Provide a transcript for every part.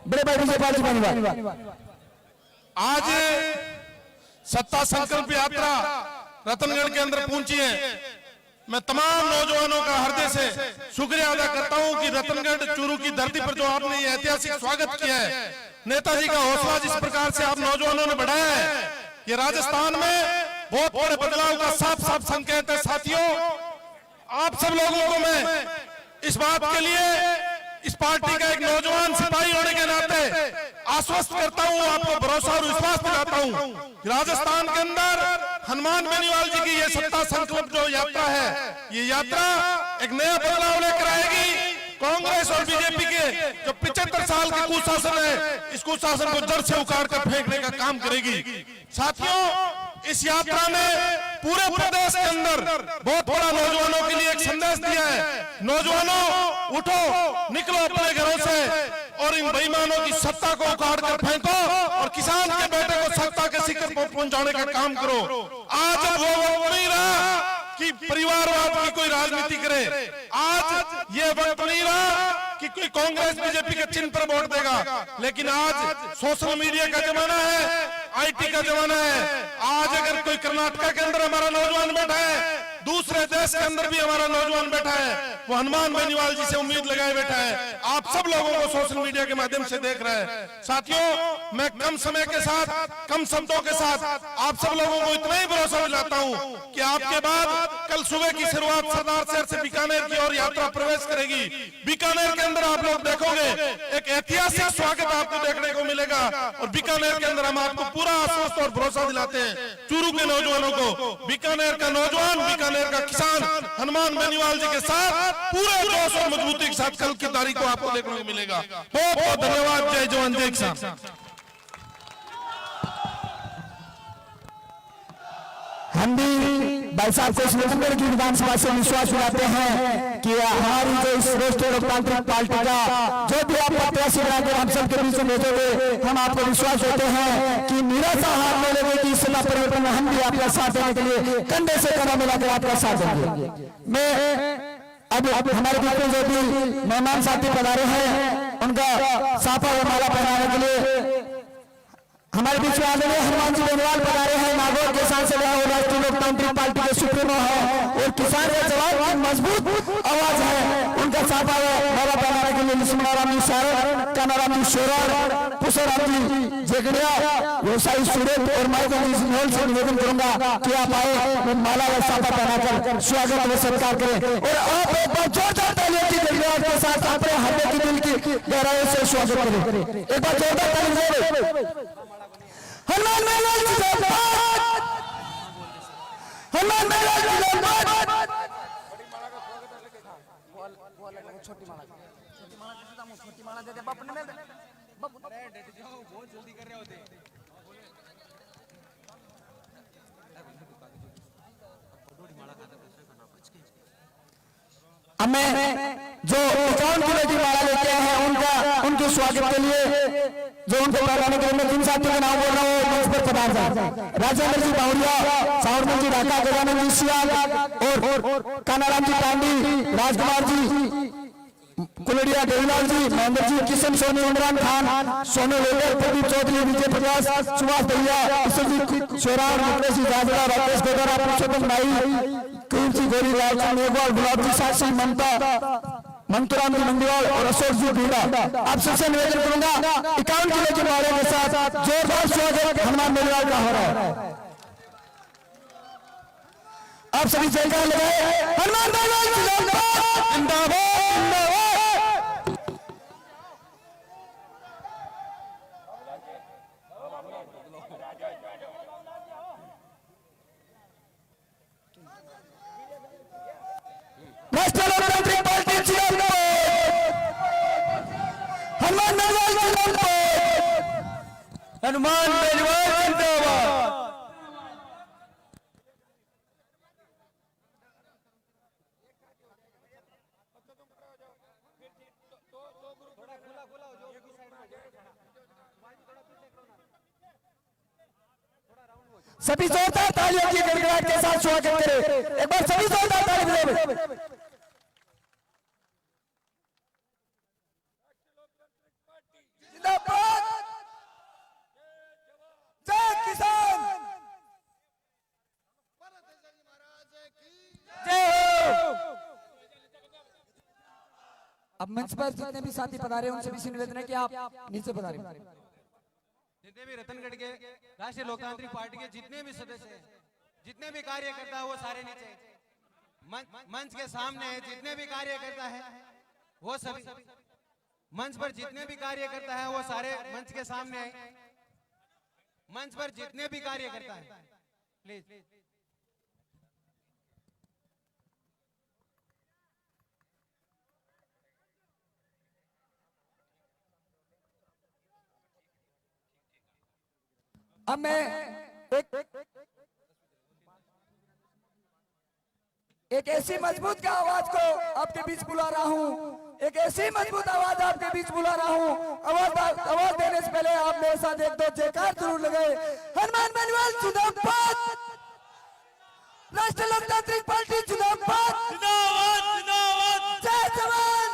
बड़े भाई विजय पाल जी धन्यवाद। आज सत्ता संकल्प यात्रा रतनगढ़ के अंदर पहुंची है। मैं तमाम नौजवानों का हृदय से शुक्रिया अदा करता हूं कि रतनगढ़ चूरू की धरती पर जो आपने ये ऐतिहासिक स्वागत किया है, नेताजी का हौसला जिस प्रकार से आप नौजवानों ने बढ़ाया है, ये राजस्थान में बहुत बड़े बदलाव का साफ साफ संकेत है। साथियों, आप सब लोगों को मैं इस बात के लिए इस पार्टी का एक नौजवान सिपाही होने के नाते आश्वस्त करता हूं, आपको भरोसा और विश्वास दिलाता हूं, राजस्थान के अंदर हनुमान बेनीवाल जी की ये सत्ता संकल्प जो यात्रा है, ये यात्रा एक नया बदलाव लेकर आएगी। कांग्रेस और बीजेपी के जो 75 साल के कुशासन है, इस कुशासन को जड़ से उखाड़ कर फेंकने का काम करेगी। साथियों, इस यात्रा ने पूरे प्रदेश के अंदर बहुत बड़ा नौजवानों के लिए एक संदेश दिया है। नौजवानों, उठो, निकलो अपने घरों से और इन बेईमानों की सत्ता को उखाड़ कर फेंको और किसान के बेटे को सत्ता के शिखर पर पहुंचाने का काम करो। आज वो वक्त नहीं रहा कि परिवारवाद की कोई राजनीति करे। आज ये वक्त नहीं रहा कि कोई कांग्रेस बीजेपी के चिन्ह पर वोट देगा, लेकिन आज सोशल मीडिया का जमाना है, आईटी का जमाना है। आज अगर कोई कर्नाटक के अंदर हमारा नौजवान बैठा है, दूसरे देश के अंदर भी हमारा नौजवान बैठा है, वो हनुमान बेनीवाल जी से उम्मीद लगाए बैठा है। आप सब लोगों को सोशल मीडिया के माध्यम से देख रहे हैं। साथियों, मैं कम समय के साथ, कम शब्दों के साथ आप सब लोगों को इतना ही भरोसा दिलाता हूं कि आपके बाद कल सुबह की शुरुआत सरदार शहर से बीकानेर की ओर यात्रा प्रवेश करेगी। बीकानेर के अंदर आप लोग देखोगे एक ऐतिहासिक स्वागत आपको देखने को मिलेगा और बीकानेर के अंदर हम आपको पूरा आश्वस्त और भरोसा दिलाते हैं। चूरू के नौजवानों को, बीकानेर का नौजवान, बीकानेर का किसान हनुमान बेनीवाल जी के साथ पूरे जोश और मजबूती के साथ कल की तारीख को आपको देखने को मिलेगा। बहुत बहुत धन्यवाद। जय जवान जय किसान। हम भी भाई साहब को रतनगढ़ की विधानसभा से विश्वास दिलाते हैं कि हमारी जो इस राष्ट्रीय लोकतांत्रिक पार्टी का जो भी आप प्रत्याशी बनाकर हम सबके बीच में भेजोगे, हम आपको विश्वास देते हैं कि निराशा हाथ में लेने की सत्ता परिवर्तन में हम भी आपका साथ देने के लिए कंधे से कंधा मिलाकर आपका साथ देंगे। मैं अब हमारे बीच में जो भी मेहमान साथी पधारे हैं, उनका साफा और माला पहनाने के लिए हमारे बीच में आदरणीय हनुमान जी बेनीवाल पधारे हैं। नागौर के सांसद है और राष्ट्रीय लोकतांत्रिक पार्टी के सुप्रीमो है और किसान के जवाब की मजबूत आवाज है। उनका साफा माला पहनाने के लिए लक्ष्मणाराम जी सारण, कानाराम जी शोरर, पुष्पराम जी जेगड़िया, व्यवसायी सूरत और माइकल जी मोल से निवेदन करूंगा कि आप आए, माला व साफा पहनाकर स्वागत व सत्कार करें और आप एक बार जोरदार तालियों की गड़गड़ाहट के साथ अपने हृदय की दिल की गहराई से स्वागत करें। एक बार जोरदार ताली। हनुमान बेनीवाल जिंदाबाद, हनुमान बेनीवाल जिंदाबाद। छोटी माला दे दे बाप ने बहुत जल्दी कर रहे होते। हमें जो 51 किलो की माला लेके आए हैं उनके स्वागत के लिए जो उनको पहनाने के लिए मैं जिन साथियों का नाम बोल रहा हूँ मंच पर पधार जाए। राजेंद्र जी बाहुरिया, सावरमल जी ढाका, गजानंद जी सियाल और कानाराम जी पांडी, राजकुमार जी कुलड़िया, देवीलाल जी, महेंद्र जी, किशन सोनी, इमरान खान, सोनू वेगर, प्रदीप चौधरी, विजय प्रकाश, सुभाष भैया, ईश्वर शोराम, मुकेश जी जाजरा, राकेश गोदरा, पुरुषोत्तम भाई, करीम जी गोरी, लालचंद मेघवाल, गुलाब जी साक्षी, ममता, मंतुराम जी मंडीवाल और अशोक जी भीड़ा। आप सबसे निवेदन करूंगा 51 किलो के माले के साथ जोरदार स्वागत हनुमान बेनीवाल का हो रहा है। आप सभी जयकार लगाए। हनुमान बेनीवाल जिंदाबाद, जिंदाबाद। राष्ट्रीय लोकतांत्रिक पार्टी जिंदाबाद, हनुमान बेनीवाल जिंदाबाद, हनुमान बेनीवाल जिंदाबाद। सभी जोरदार तालियों की गड़गड़ाहट के साथ स्वागत करें। एक बार सभी जोरदार ताली बजाएं। अब मंच पर जितने भी साथी पधारे उनसे भी निवेदन है कि आप नीचे पधारें। जितने भी रतनगढ़ के राष्ट्रीय लोकतांत्रिक पार्टी के जितने भी सदस्य हैं, जितने भी कार्यकर्ता है वो सारे नीचे मंच के सामने है। जितने भी कार्यकर्ता है वो सभी मंच पर जितने भी कार्यकर्ता है वो सारे मंच के सामने आए। मंच पर जितने भी कार्यकर्ता है प्लीज। अब मैं एक ऐसी मजबूत का आवाज को आपके बीच बुला रहा हूं, एक ऐसी मजबूत आवाज आपके बीच बुला रहा हूं। आवाज देने से पहले आप मेरे साथ एक दो जयकार जरूर लगाए। हनुमान बेनीवाल जिंदाबाद, राष्ट्रीय लोकतांत्रिक पार्टी जिंदाबाद, जय जवान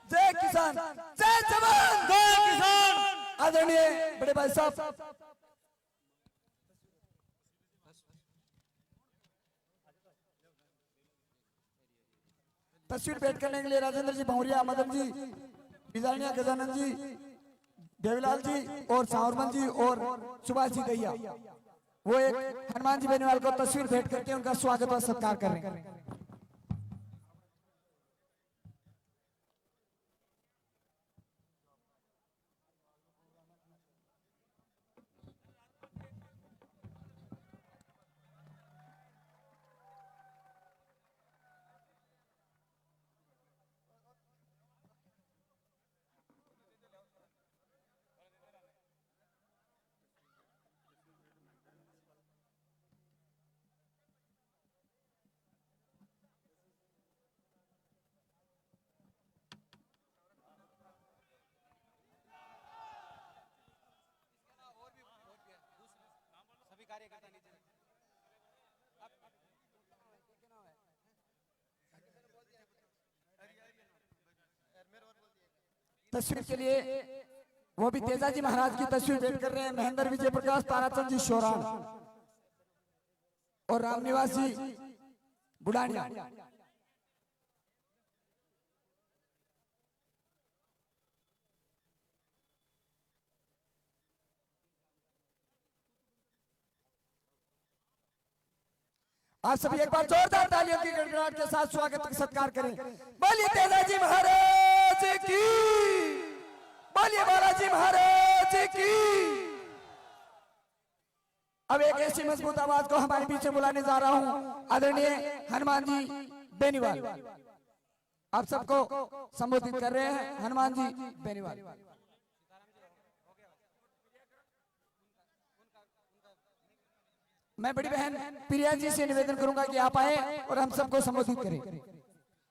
जय किसान, जय जवान जय किसान। आदरणीय बड़े भाई साहब, तस्वीर भेंट करने के लिए राजेंद्र जी भौरिया, मदन जी बिजानिया, गजानंद जी, देवीलाल जी और सावरमल जी और सुभाष जी दैया, वो एक हनुमान जी बेनीवाल को तस्वीर भेंट करके उनका स्वागत और सत्कार कर रहे हैं। तस्वीर के लिए वो भी तेजाजी महाराज की तस्वीर भेंट कर रहे हैं। महेंद्र विजय प्रकाश, ताराचंद जी शोरान और रामनिवास जी बुढ़ानिया। आप सभी एक बार जोरदार तालियों की गड़गड़ाहट के साथ स्वागत सत्कार करें। बोलिए तेजाजी महाराज की, बोलिए बालाजी महाराज की। अब एक ऐसी मजबूत आवाज को हमारे पीछे बुलाने जा रहा हूं, आदरणीय हनुमान जी बेनीवाल। आप सबको संबोधित कर रहे हैं हनुमान जी बेनीवाल। मैं बड़ी बहन प्रिया जी से निवेदन करूंगा कि आप आए और हम सबको संबोधित करें।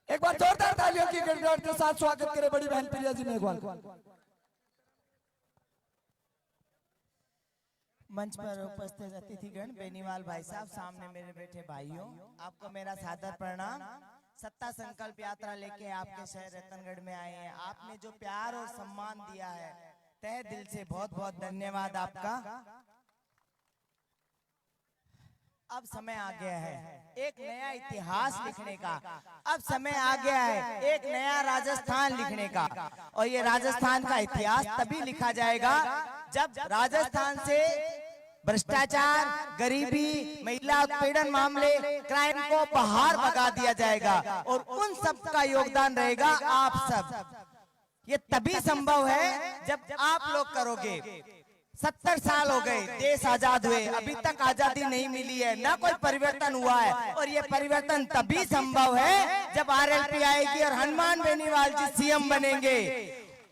एक बार जोरदार तालियों की गड़गड़ाहट के साथ स्वागत करें बड़ी बहन प्रिया जी मेघवाल को। मंच पर उपस्थित अतिथिगण, बेनीवाल भाई साहब, सामने मेरे बैठे भाइयों, आपको मेरा सादर प्रणाम। सत्ता संकल्प यात्रा लेके आपके शहर रतनगढ़ में आए हैं। आपने जो प्यार और सम्मान दिया है, तहे दिल से बहुत बहुत धन्यवाद आपका। अब समय आ गया है एक नया इतिहास लिखने का। अब समय आ गया है एक नया राजस्थान लिखने का। और ये राजस्थान का इतिहास तभी लिखा जाएगा जब राजस्थान से भ्रष्टाचार, गरीबी, महिला उत्पीड़न मामले, क्राइम को बाहर भगा दिया जाएगा। और उन सब का योगदान रहेगा आप सब। ये तभी संभव है जब आप लोग करोगे। 70 साल हो गए देश आजाद हुए, अभी तक आजादी नहीं मिली है, ना कोई परिवर्तन हुआ है। और ये परिवर्तन तभी संभव है जब आरएलपी आएगी और हनुमान बेनीवाल जी सीएम बनेंगे।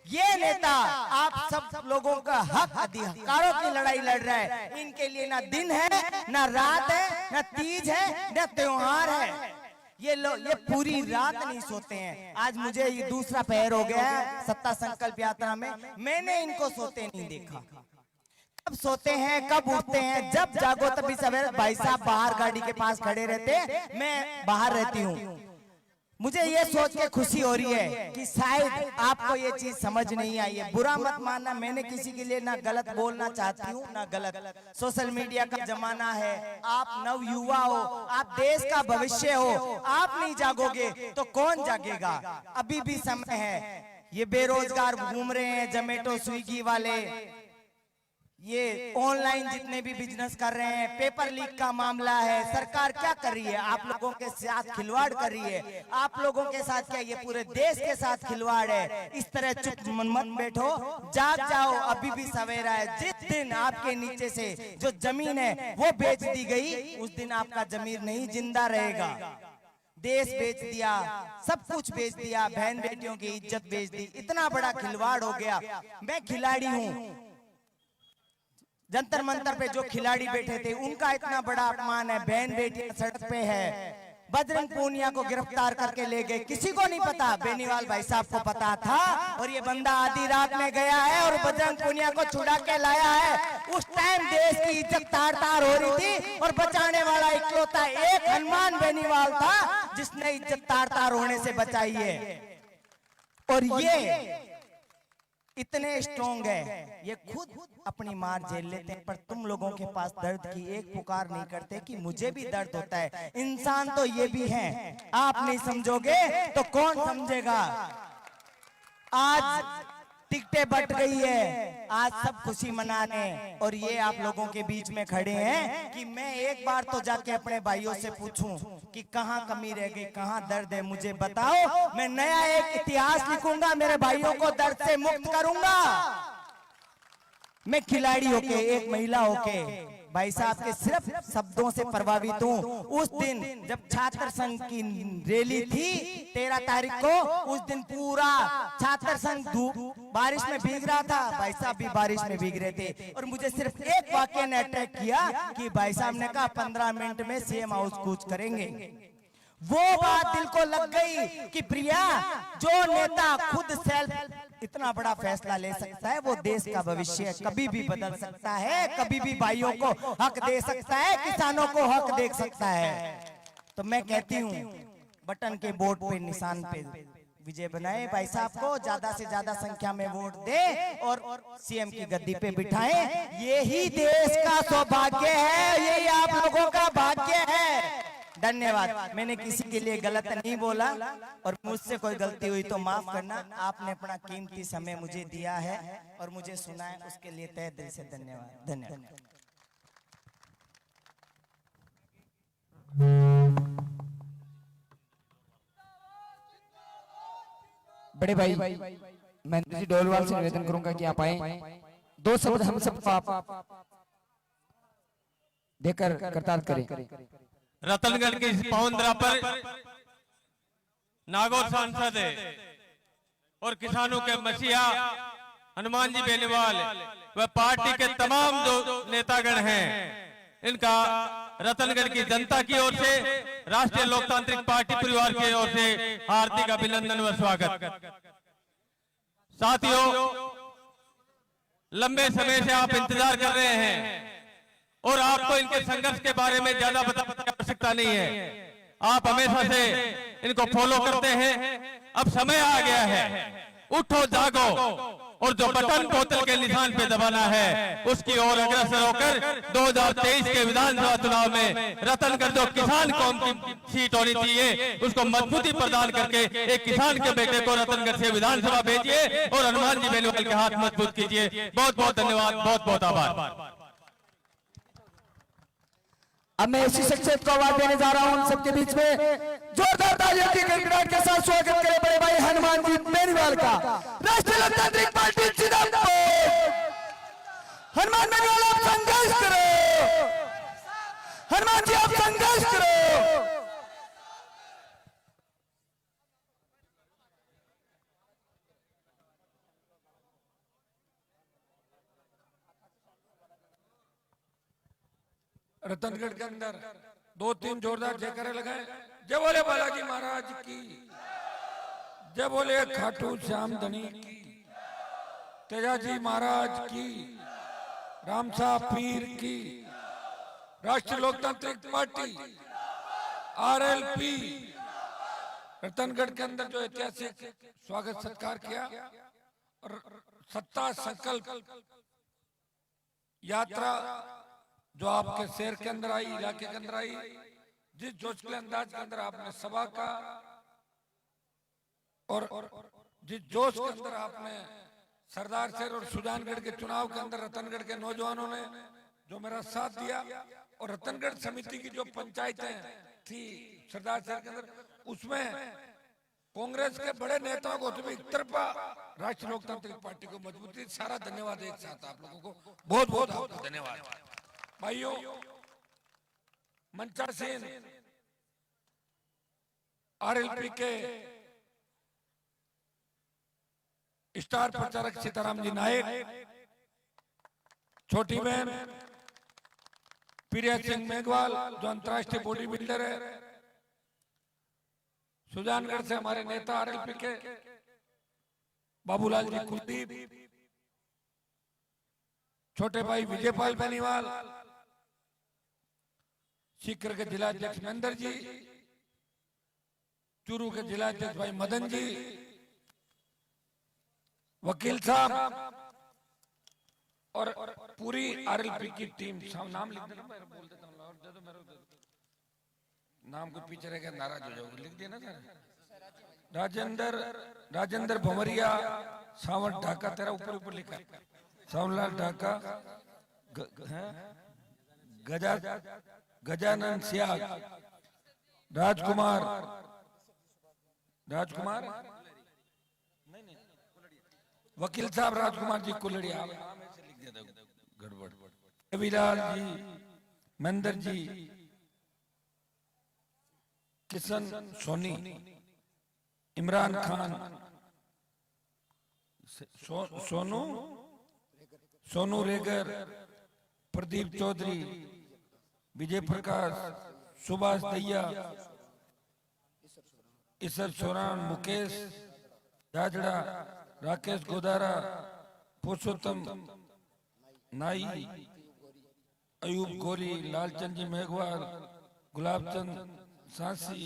ये नेता आप सब लोगों का हक अधिकारों की लड़ाई लड़ रहा है। इनके लिए ना दिन है, ना रात है, ना तीज है, ना त्योहार है। ये लोग ये पूरी रात नहीं सोते हैं। आज मुझे ये दूसरा पहर हो गया है सत्ता संकल्प यात्रा में, मैंने इनको सोते नहीं देखा। कब सोते हैं, कब उठते हैं, जब जागो तभी सवेरे। भाई साहब बाहर गाड़ी के पास खड़े रहते हैं, मैं बाहर रहती हूँ। मुझे ये सोच के खुशी हो रही है कि शायद आपको ये चीज समझ नहीं आई है। बुरा मत मानना, मैंने किसी के लिए ना गलत बोलना चाहती हूँ ना गलत। सोशल मीडिया का जमाना है, आप नव युवा हो, आप देश का भविष्य हो। आप नहीं जागोगे तो कौन जागेगा? अभी भी समय है। ये बेरोजगार घूम रहे हैं, जोमेटो स्विगी वाले, ये ऑनलाइन जितने भी बिजनेस कर रहे हैं, पेपर लीक का मामला है। सरकार क्या कर रही है? आप लोगों के साथ खिलवाड़ कर रही है। आप लोगों के साथ क्या, ये पूरे देश के साथ खिलवाड़ है। इस तरह चुप मत बैठो, जाग जाओ, अभी भी सवेरा है। जिस दिन आपके नीचे से जो जमीन है वो बेच दी गई, उस दिन आपका जमीर नहीं जिंदा रहेगा। देश बेच दिया, सब कुछ बेच दिया, बहन बेटियों की इज्जत बेच दी, इतना बड़ा खिलवाड़ हो गया। मैं खिलाड़ी हूँ, जंतर मंतर पे जो खिलाड़ी बैठे थे उनका इतना बड़ा अपमान है। बहन बेटियां सड़क पे है। बजरंग पूनिया को गिरफ्तार करके ले गए, किसी को नहीं पता। बेनीवाल भाई साहब को पता था, और ये बंदा आधी रात में गया है और बजरंग पूनिया को छुड़ा के लाया है। उस टाइम देश की इज्जत तार तार हो रही थी, और बचाने वाला इकलौता एक हनुमान बेनीवाल था जिसने इज्जत तार तार होने से बचाई है। और ये इतने स्ट्रॉन्ग है, ये खुद अपनी मार झेल लेते हैं, पर तुम लोगों के पास दर्द की एक पुकार नहीं करते कि मुझे भी दर्द होता है। इंसान तो ये भी हैं, आप नहीं समझोगे तो कौन समझेगा? आज टिकटें बट गई है, आज सब खुशी मना रहे हैं, और ये आप लोगों के बीच में खड़े हैं कि मैं एक बार तो जाके अपने भाइयों से पूछूं कि कहां कमी रह गई, कहां दर्द है, मुझे बताओ। मैं नया एक इतिहास लिखूंगा, मेरे भाइयों को दर्द से मुक्त करूंगा। मैं खिलाड़ी होके, एक महिला होके भाई साहब के सिर्फ शब्दों से प्रभावित हूँ। उस दिन जब छात्र संघ की रैली थी 13 तारीख को, उस दिन पूरा छात्र संघ बारिश में भीग रहा था, भाई साहब भी बारिश में भीग रहे थे, और मुझे सिर्फ एक वाक्य ने अट्रैक्ट किया कि भाई साहब ने कहा 15 मिनट में सीएम हाउस कूच करेंगे। वो बात दिल को लग गई कि प्रिया, जो नेता खुद सेल्फ इतना बड़ा फैसला ले सकता है, वो देश का भविष्य कभी भी बदल सकता है, कभी भी भाइयों को हक दे सकता है, किसानों को हक दे सकता है। तो मैं कहती हूँ, बटन के वोट पे, निशान पे विजय बनाए, भाई साहब को ज्यादा से ज्यादा संख्या में वोट दे और सीएम की गद्दी पे बिठाएं। यही देश का सौभाग्य है, यही आप लोगों का भाग्य है। धन्यवाद। मैंने किसी के लिए गलत नहीं बोला, और मुझसे कोई गलती हुई तो माफ करना। आपने अपना कीमती समय मुझे दिया है और मुझे सुना है, उसके लिए तहे दिल से धन्यवाद। धन्यवाद। बड़े भाई मैं जी डोलवाल से निवेदन करूंगा कि आप आए, दो शब्द हम सबको आप देकर करतार करें। रतनगढ़ के इस पावनधरा पर नागौर सांसद और किसानों के मसीहा हनुमान जी बेनीवाल व पार्टी के तमाम जो नेतागण हैं, इनका रतनगढ़ की जनता की ओर से, राष्ट्रीय लोकतांत्रिक पार्टी परिवार की ओर से हार्दिक अभिनंदन व स्वागत। साथियों, लंबे समय से आप इंतजार कर रहे हैं और आपको इनके संघर्ष के बारे में ज्यादा बताने की आवश्यकता नहीं है। आप हमेशा से इनको फॉलो करते हैं। अब समय आ गया है, उठो जागो और जो बटन बोतल के निशान पे दबाना है उसकी ओर अग्रसर होकर 2023 के विधानसभा चुनाव में रतनगढ़ जो किसान कौम की सीट होनी चाहिए उसको मजबूती प्रदान करके एक किसान के बेटे को रतनगढ़ से विधानसभा भेजिए और हनुमान जी बेनीवाल के हाथ मजबूत कीजिए। बहुत बहुत धन्यवाद, बहुत बहुत आभार। अब मैं इसी शख्सियत को आवाज देने जा रहा हूं उन सबके बीच में। जोरदार तालियों की गड़गड़ाहट के साथ स्वागत करें बड़े भाई हनुमान जी बेनीवाल का। राष्ट्रीय लोकतांत्रिक पार्टी जिंदाबाद। हनुमान बेनीवाल आप संघर्ष करो, हनुमान जी आप संघर्ष करो। रतनगढ़ के अंदर 2-3 जोरदार जयकारे लगाए। जय बोले बालाजी महाराज की, जय बोले खाटू श्याम धनी की, तेजाजी महाराज की, रामसा पीर की, राष्ट्रीय लोकतांत्रिक पार्टी RLP रतनगढ़ के अंदर जो ऐतिहासिक स्वागत सत्कार किया और सत्ता संकल्प यात्रा जो आपके शहर के अंदर आई, इलाके के अंदर आई, जिस जोश के अंदाज के अंदर आपने सभा का और जिस जोश के अंदर आपने सरदार शहर और सुजानगढ़ के चुनाव के अंदर रतनगढ़ के नौजवानों ने जो मेरा साथ दिया और रतनगढ़ समिति की जो पंचायतें थी सरदार शहर के अंदर, उसमें कांग्रेस के बड़े नेताओं को तो एक तरफा राष्ट्रीय लोकतांत्रिक पार्टी को मजबूती, सारा धन्यवाद एक साथ आप लोगों को बहुत बहुत आपको धन्यवाद। भाइयों, मंचा सेन आरएलपी के स्टार प्रचारक सीताराम जी नायक, छोटी बहन प्रिया सिंह मेघवाल जो अंतर्राष्ट्रीय बॉडी बिल्डर है, सुजानगढ़ से हमारे नेता आरएलपी के बाबूलाल जी कुलदीप, छोटे भाई विजयपाल बेनीवाल, सीकर के जिलाध्यक्ष महेंद्र जी, चूरू के जिलाध्यक्ष भाई मदन जी, वकील साहब और पूरी आरएलपी की टीम। नाम लिख देना, मैं बोल देता हूँ, दे दो मेरे नाम को पीछे रह गया, नाराज हो जाओगे, लिख देना सर। राजेंद्र भंवरिया, सावन ढाका, तेरा ऊपर ऊपर लिखा, सावनलाल ढाका, गजानन सियाग, राजकुमार वकील साहब राजकुमार जी कुलड़िया, गड़बड़, रविलाल जी, महेंद्र जी, किशन सोनी, इमरान खान, सोनू रेगर, प्रदीप चौधरी, विजय प्रकाश, सुभाष दैया, ईसर सोरान, मुकेश जाजड़ा, राकेश गोदारा, पुरुषोत्तम नाई, अयूब गोरी, लालचंद जी मेघवाल, गुलाबचंद सांसी,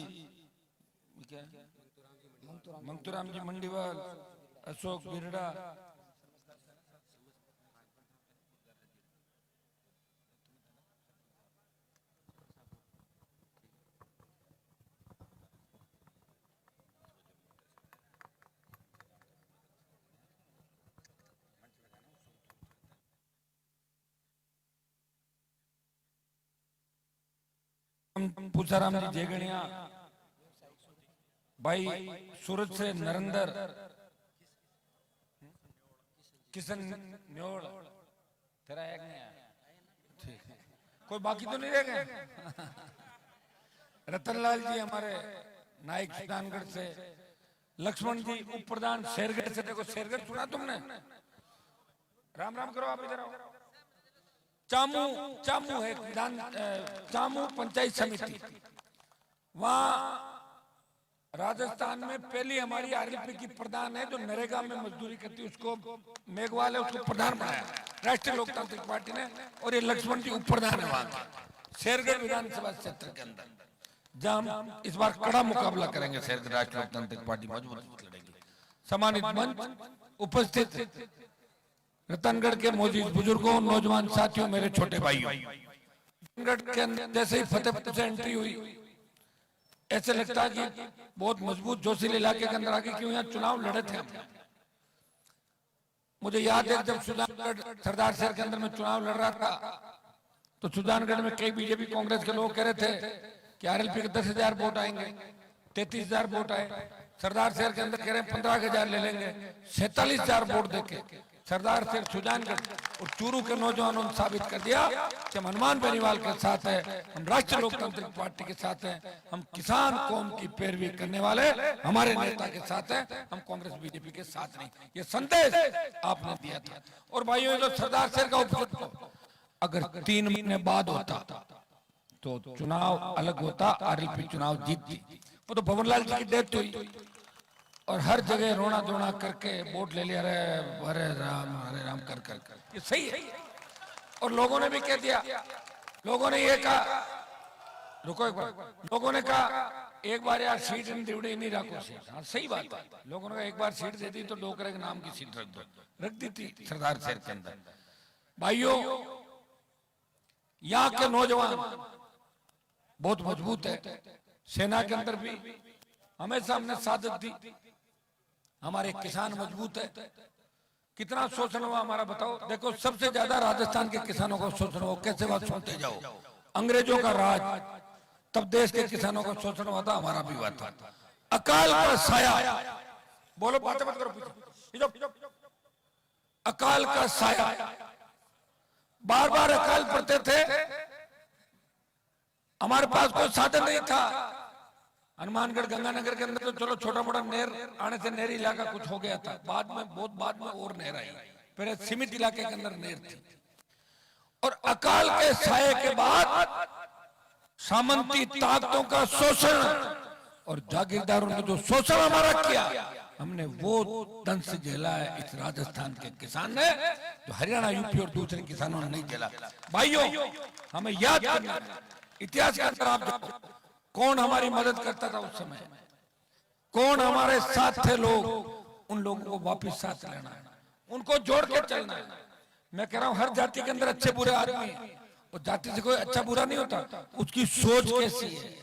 मंगतूराम जी मंडीवाल, अशोक बिरड़ा, पूछाराम जी जेगणिया, भाई सूरत से नरेंद्र, किशन न्योड़, तेरा एक नहीं है, ठीक है, कोई बाकी तो नहीं रह गए। रतनलाल जी हमारे नायक सुजानगढ़ से, लक्ष्मण जी उप प्रधान शेरगढ़ से, देखो शेरगढ़ सुना तुमने, राम राम करो आप इधर आओ। चामू है विधान, चामू पंचायत समिति, वहां राजस्थान में पहली हमारी आरएलपी की प्रधान है जो नरेगा में मजदूरी करती है, उसको मेघवाल है, उसको प्रधान बनाया राष्ट्रीय लोकतांत्रिक पार्टी ने, और ये लक्ष्मण जी उप प्रधान है वहां के शेरगढ़ विधानसभा क्षेत्र के अंदर, जहां हम इस बार कड़ा मुकाबला करेंगे। शेरगढ़ राष्ट्रीय लोकतांत्रिक पार्टी मजबूत लड़ेगी। सम्मानित मंच उपस्थित रतनगढ़ के मौजूद बुजुर्गों, नौजवान साथियों, मेरे छोटे भाइयों, रतनगढ़ के अंदर जैसे ही फतेहपुर से एंट्री हुई, ऐसे लगता है कि बहुत मजबूत जोशीले इलाके के अंदर आगे, क्यों यहाँ चुनाव लड़े थे हम। मुझे याद है जब सुजानगढ़ सरदार शहर के अंदर में चुनाव लड़ रहा था, तो सुजानगढ़ में कई बीजेपी कांग्रेस के लोग कह रहे थे कि आरएलपी के 10,000 वोट आएंगे, 33,000 वोट आए। सरदार शहर के अंदर कह रहे हैं 15,000 ले लेंगे, 47,000 वोट देके सरदार शहर, सुजानगढ़ और चूरू के नौजवानों ने साबित कर दिया कि हम हनुमान बेनीवाल के साथ है, हम राष्ट्रीय लोकतांत्रिक पार्टी के साथ हैं, हम किसान कौम की पैरवी करने वाले हमारे नेता के साथ हैं, हम कांग्रेस बीजेपी के साथ नहीं। ये संदेश आपने दिया था। और भाइयों, जो सरदार शहर का उपचुनाव अगर 3 महीने बाद होता तो चुनाव अलग होता, आरएलपी चुनाव जीतती। वो तो भंवरलाल जी की डेथ हुई और हर जगह रोना धोना करके वोट ले लिया, हरे राम कर कर कर, ये सही है। और लोगों ने भी कह दिया, लोगों ने ये कहा, रुको एक बार, लोगों ने कहा एक बार यार सीट दिवड़े नहीं रखो सीट। हाँ सही बात है, लोगों ने कहा एक बार सीट दे दी तो डोकरे के नाम की सीट रख दो, रख दी थी सरदार शहर के अंदर। भाइयों, यहाँ के नौजवान बहुत मजबूत है, सेना के अंदर भी हमेशा हमने सादत दी। हमारे किसान मजबूत है, कितना शोषण हुआ हमारा बताओ। देखो सबसे ज्यादा राजस्थान के किसानों का शोषण हुआ, कैसे बात सुनते जाओ। अंग्रेजों का राज, तब देश के किसानों का शोषण हुआ था, हमारा भी हुआ था। अकाल का साया, बोलो बातें मत करो पीछे। अकाल का साया, बार बार अकाल पड़ते थे, हमारे पास कोई साधन नहीं था। हनुमानगढ़ गंगानगर के अंदर तो चलो छोटा मोटा नहर आने से नहरी इलाका कुछ हो गया था, बाद में बहुत बाद में और नहर आई, पहले सीमित इलाके के अंदर नहर थी। और अकाल के साये के बाद सामंती ताकतों का शोषण और जागीरदारों ने जो शोषण हमारा किया, हमने वो दंश झेला है इस राजस्थान के किसान ने, जो हरियाणा यूपी और दूसरे किसानों ने नहीं झेला। भाइयों, हमें याद करना इतिहास के अंदर, आप देखो कौन हमारी मदद करता था उस समय, कौन हमारे साथ थे लोग, उन लोगों को वापस साथ लेना है, उनको जोड़ के चलना है। मैं कह रहा हूं हर जाति के अंदर अच्छे बुरे आदमी हैं, और जाति से कोई अच्छा बुरा नहीं होता, उसकी सोच कैसी है।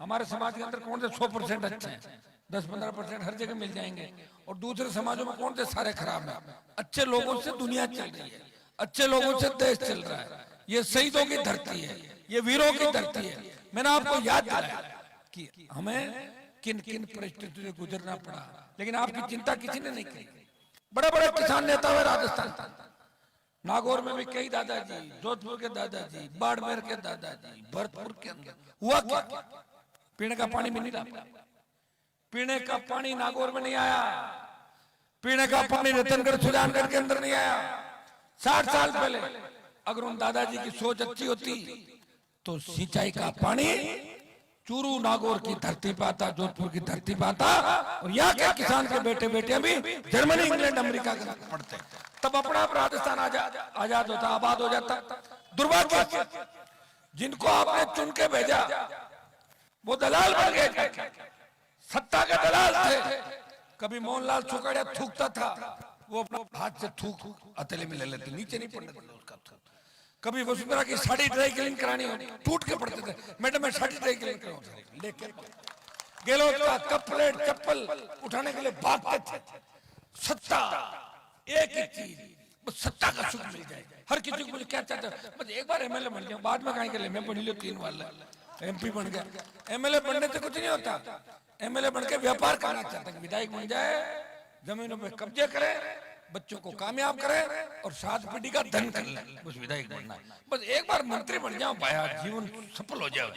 हमारे समाज के अंदर कौन से 100% अच्छे हैं, 10-15% हर जगह मिल जाएंगे, और दूसरे समाजों में कौन से सारे खराब हैं। अच्छे लोगों से दुनिया चल रही है, अच्छे लोगों से देश चल रहा है। ये शहीदों की धरती है, ये वीरों की धरती है। मैंने आपको याद दिलाया कि हमें किन किन परिस्थितियों से गुजरना पड़ा, लेकिन आपकी चिंता किसी ने नहीं की। बड़े बड़े किसान नेता हुए राजस्थान, नागौर में भी कई दादाजी, जोधपुर के दादाजी, बाड़मेर के दादाजी, भरतपुर के अंदर हुआ क्या, पीने का पानी भी नहीं रहा। पीने का पानी नागौर में नहीं आया, पीने का पानी रतनगढ़ सुजानगढ़ के अंदर नहीं आया। 60 साल पहले अगर उन दादाजी की सोच अच्छी होती तो सिंचाई का पानी चूरू नागौर की धरती पे आता, जोधपुर की धरती पे आता, और यहाँ के किसान के बेटे बेटियां भी जर्मनी, इंग्लैंड, अमेरिका के पढ़ते, तब अपना आप राजस्थान आजाद होता, आबाद हो जाता। दुर्भाग्य जिनको आपने चुन के भेजा वो दलाल बन गए, सत्ता के दलाल थे। कभी मोहनलाल सुखाड़िया थूकता था, वो अपना हाथ से थूक हथेली में ले लेते, नीचे नहीं पड़ने देते उसका थूक। कभी वसुंधरा की साड़ी ड्राई क्लीन करानी हो, टूट के पड़ते थे, मैडम मैं साड़ी ड्राई क्लीन कराऊं, लेके गेलो का कप प्लेट चप्पल उठाने के लिए भागते थे। सत्ता एक ही चीज, बस सत्ता का सुख मिल जाए। हर किसी को मुझे क्या चाहता है, बस एक बार एमएलए बन जाऊं, बाद में कहीं के लिए मैं बन लियो 3 वाला एमपी बन गया। एमएलए बनने से कुछ नहीं होता, एमएलए बन के व्यापार करना चाहता है, विधायक बन जाए, जमीनों पे कब्जे करे, बच्चों को कामयाब करे और 7 पीढ़ी का धन कर ले, बस विधायक बनना है। बस एक बार मंत्री बन जाओ भाया, जीवन सफल हो जाओ।